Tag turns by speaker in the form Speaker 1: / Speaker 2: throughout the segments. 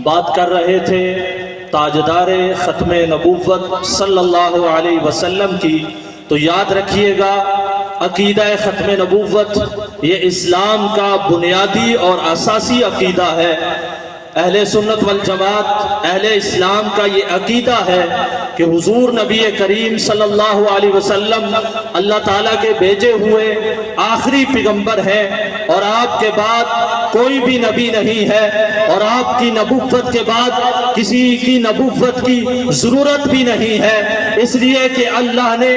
Speaker 1: بات کر رہے تھے تاجدار ختم نبوت صلی اللہ علیہ وسلم کی، تو یاد رکھیے گا عقیدہ ختم نبوت یہ اسلام کا بنیادی اور اساسی عقیدہ ہے۔ اہل سنت والجماعت اہل اسلام کا یہ عقیدہ ہے کہ حضور نبی کریم صلی اللہ علیہ وسلم اللہ تعالیٰ کے بھیجے ہوئے آخری پیغمبر ہیں، اور آپ کے بعد کوئی بھی نبی نہیں ہے، اور آپ کی نبوت کے بعد کسی کی نبوت کی ضرورت بھی نہیں ہے، اس لیے کہ اللہ نے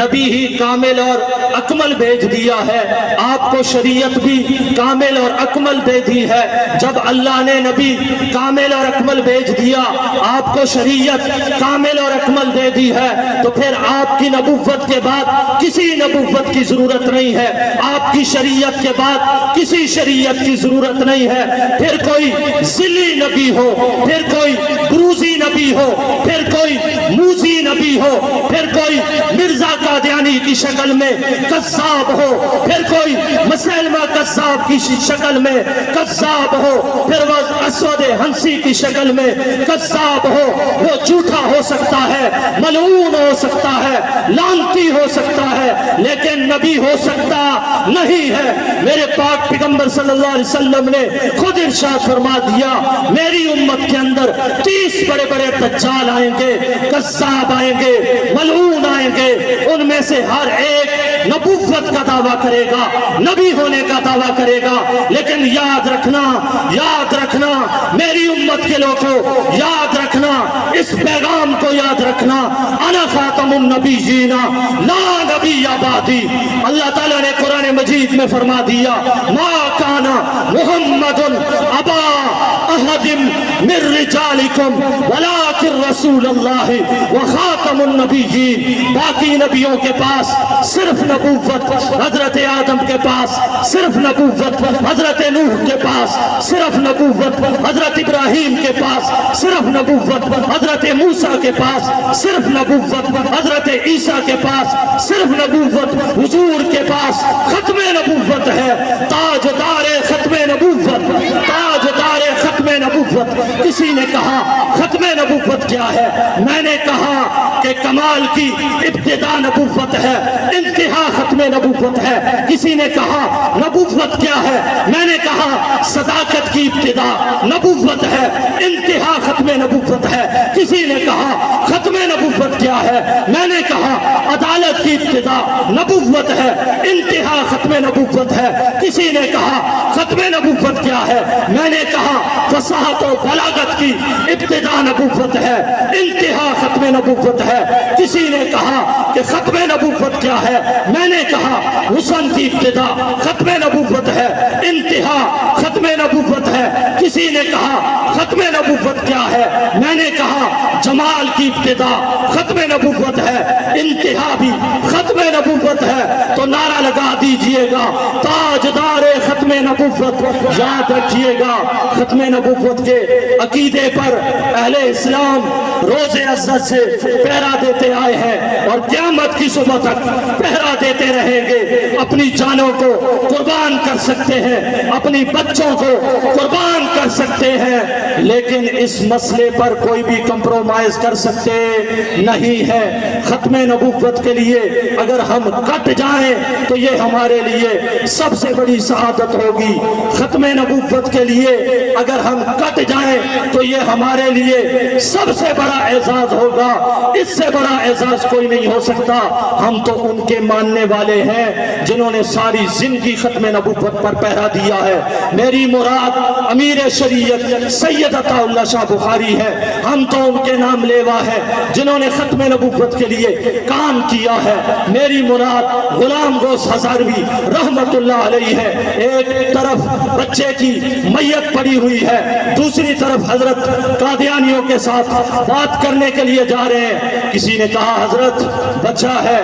Speaker 1: نبی ہی کامل اور اکمل بھیج دیا ہے، آپ کو شریعت بھی کامل اور اکمل دے دی ہے۔ جب اللہ نے نبی کامل اور اکمل بھیج دیا، آپ کو شریعت کامل اور اکمل دے دی ہے، تو پھر آپ کی نبوت کے بعد کسی نبوت کی ضرورت نہیں ہے، آپ کی شریعت کے بعد کسی شریعت کی ضرورت نہیں ہے۔ پھر کوئی ذلی نبی ہو، پھر کوئی بروزی نبی ہو، پھر کوئی موزی نبی ہو، پھر کوئی مرزا قادیانی کی شکل میں کذاب ہو، پھر کوئی مسلمہ کذاب کی شکل میں کذاب ہو، پھر وہ اسود ہنسی کی شکل میں کذاب ہو، وہ جھوٹا ہو سکتا ہے، ملعون ہو سکتا ہے، لعنتی ہو سکتا ہے، لیکن نبی ہو سکتا نہیں ہے۔ میرے پاک پیغمبر صلی اللہ علیہ وسلم نے خود ارشاد فرما دیا، میری امت کے اندر 30 بڑے بڑے دجال آئیں گے، کذاب آئیں گے، ملعون آئیں گے، ان میں سے ہر ایک نبوت کا دعویٰ کرے گا، نبی ہونے کا دعویٰ کرے گا، لیکن یاد رکھنا میری امت کے لوگوں، یاد رکھنا اس پیغام کو، یاد رکھنا، انا خاتم النبیین لا نبی بعدی۔ اللہ تعالیٰ نے قرآن مجید میں فرما دیا، ما کان محمد ابا احد من رجالکم ولکن رسول اللہ وخاتم النبیین۔ باقی نبیوں کے پاس صرف نبوت، حضرت آدم کے پاس صرف نبوت، حضرت نوح کے پاس صرف نبوت، حضرت ابراہیم کے پاس صرف نبوت، حضرت موسیٰ کے پاس صرف نبوت، حضرت عیسیٰ کے پاس صرف نبوت، حضور کے پاس ختم نبوت ہے، تاجدار ختم نبوت، تاجدار ختم نبوت۔ کسی نے کہا ختم نبوت کیا ہے؟ میں نے کہا کہ کمال کی ابتدا نبوت ہے، انتہا ختم نبوت ہے۔ کسی نے کہا نبوت کیا ہے؟ میں نے کہا صداقت کی ابتدا نبوت ہے، انتہا ختم نبوت ہے۔ کسی نے کہا ختم نبوت کیا ہے؟ میں نے کہا عدالت کی ابتدا نبوت ہے، انتہا ختم نبوت ہے۔ کسی نے کہا ختم نبوت کیا ہے؟ میں نے کہا فصاحت و بلاغت کی ابتدا نبوت ہے، انتہا ختم نبوت ہے۔ کسی نے کہا کہ ختم نبوت کیا ہے؟ میں نے کہا حسن کی ابتدا ختم نبوت ہے، انتہا ختم نبوت ہے۔ کسی نے کہا ختم نبوت کیا ہے؟ میں نے کہا جمال کی ابتدا ختم نبوت ہے، انتہا بھی ختم نبوت ہے۔ تو نعرہ لگا دیجئے گا تاجدار ختم نبوت۔ یاد رکھیے گا ختم نبوت کے عقیدے پر اہل اسلام روز عزت سے پہرا دیتے آئے ہیں، اور قیامت کی صبح تک پہرا دیتے رہیں گے۔ اپنی جانوں کو قربان کر سکتے ہیں، اپنی بچوں کو قربان کر سکتے ہیں، لیکن اس مسئلے پر کوئی بھی کمپرومائز کر سکتے نہیں ہے۔ ختم نبوت کے لیے اگر ہم کٹ جائیں تو یہ ہمارے لیے سب سے بڑی سعادت ہوگی۔ ختم نبوت کے لیے اگر ہم کٹ جائیں تو یہ ہمارے لیے سب سے بڑا اعزاز ہوگا، اس سے بڑا اعزاز کوئی نہیں ہو سکتا۔ ہم تو ان کے ماننے والے ہیں جنہوں نے ساری زندگی ختم نبوت پر پہرا دیا ہے۔ میری مراد امیر شریعت سید عطا اللہ شاہ بخاری ہے، ہم تو ان کے نام لیوا ہے جنہوں نے ختم نبوت کے لیے کام کیا ہے۔ میری مراد غلام غوث ہزاروی رحمت اللہ علیہ ہے، ایک طرف بچے کی میت پڑی ہوئی ہے، دوسری طرف حضرت قادیانیوں کے ساتھ بات کرنے کے لیے جا رہے ہیں۔ کسی نے کہا حضرت بچہ ہے،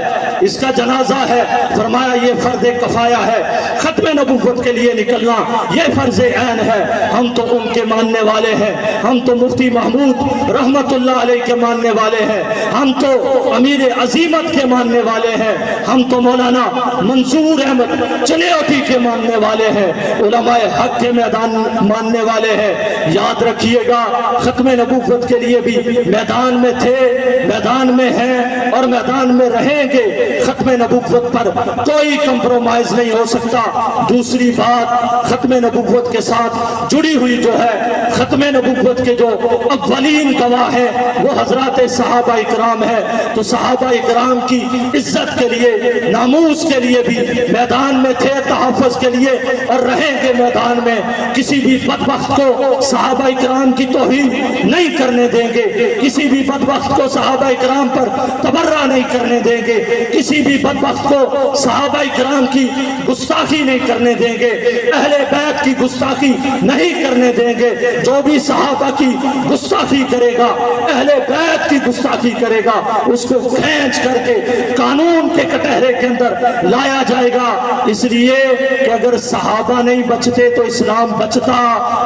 Speaker 1: اس کا جنازہ ہے، فرمایا یہ فرض کفایہ ہے، ختم نبوت کے لیے نکلنا یہ فرض عین ہے۔ ہم تو ان کے ماننے والے ہیں، ہم تو مفتی محمود رحمت اللہ علیہ کے ماننے والے ہیں، ہم تو امیر عظیمت کے ماننے والے ہیں، ہم تو مولانا منصور احمد چنیوٹی کے ماننے والے ہیں، علماء حق کے میدان ماننے والے ہیں۔ یاد رکھیے گا ختم نبوت کے لیے بھی میدان میں تھے، میدان میں ہیں اور میدان میں رہیں گے۔ ختم نبوت پر کوئی کمپرومائز نہیں ہو سکتا۔ دوسری بات، ختم نبوت کے ساتھ جڑی ہوئی جو ہے، ختم نبوت کے جو اولین گواہ ہیں وہ حضرات صحابہ اکرام ہیں، تو صحابہ اکرام کی عزت کے لیے، ناموس کے لیے بھی میدان میں تھے، تحفظ کے لیے، اور رہیں گے میدان میں۔ کسی بھی بدبخت کو صحابہ اکرام کی توہین نہیں کرنے دیں گے، کسی بھی بدبخت کو صحابہ اکرام پر تبرہ نہیں کرنے دیں گے، کسی بھی بدبخت کو صحابہ اکرام کی گستاخی نہیں کرنے دیں گے، اہل بیت کی گستاخی نہیں کرنے دیں گے۔ جو بھی صحابہ کی گستاخی کرے گا، اہل بیت کی گستاخی کرے گا، اس کو کھینچ کر کے قانون کے کٹہرے کے اندر لایا جائے گا۔ اس لیے کہ اگر صحابہ نہیں بچتے تو اسلام بچتا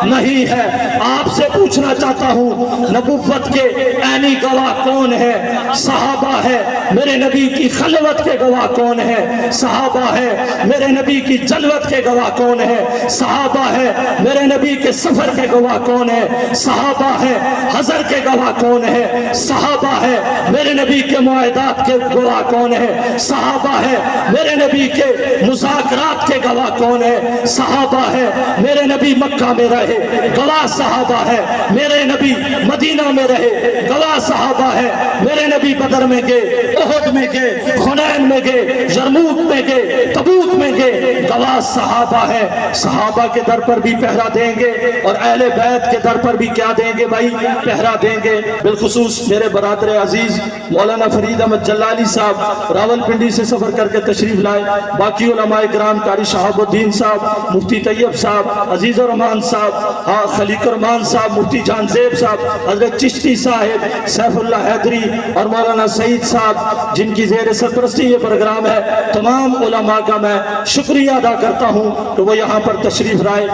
Speaker 1: نہیں ہے۔ آپ سے پوچھنا چاہتا ہوں، نبوت کے عینی گواہ کون ہے؟ صحابہ ہے۔ میرے نبی کی خلوت کے گواہ کون ہے؟ صحابہ ہے۔ میرے نبی کی جلوت کے گواہ کون ہے؟ صحابہ ہے۔ میرے نبی کے سفر کے گواہ کون ہے؟ صحابہ ہے۔ حضر کے گواہ کون ہے؟ صحابہ ہے۔ میرے نبی کے معاہدات کے گواہ کون ہے؟ صحابہ ہے۔ میرے نبی کے مذاکرات کے گواہ کون ہے؟ صحابہ ہے۔ میرے نبی مکہ میں رہے، گواہ صحابہ ہے۔ میرے نبی مدینہ میں رہے، گواہ صحابہ ہے۔ میرے نبی بدر میں گئے، احد میں گئے، حنین میں گئے، یرموک میں گئے، تبوک میں گئے، گواہ صحابہ ہے۔ صحابہ کے در پر بھی پہرا دیں گے اور اہل بیت کے در پر بھی کیا دیں گے بھائی؟ پہرا دیں گے۔ بالخصوص میرے برادر عزیز مولانا فرید احمد جلالی صاحب راول پنڈی سے سفر کر کے تشریف لائے، باقی علماء کرام، قاری شہاب الدین صاحب، مفتی طیب صاحب، عزیز الرحمان صاحب، خلیق الرحمان صاحب، مفتی جان زیب صاحب، حضرت چشتی صاحب، سیف اللہ حیدری اور مولانا سعید صاحب، جن کی زیر سرپرستی یہ پروگرام ہے، تمام علماء کا میں شکریہ ادا کرتا ہوں کہ وہ یہاں پر تشریف لائے۔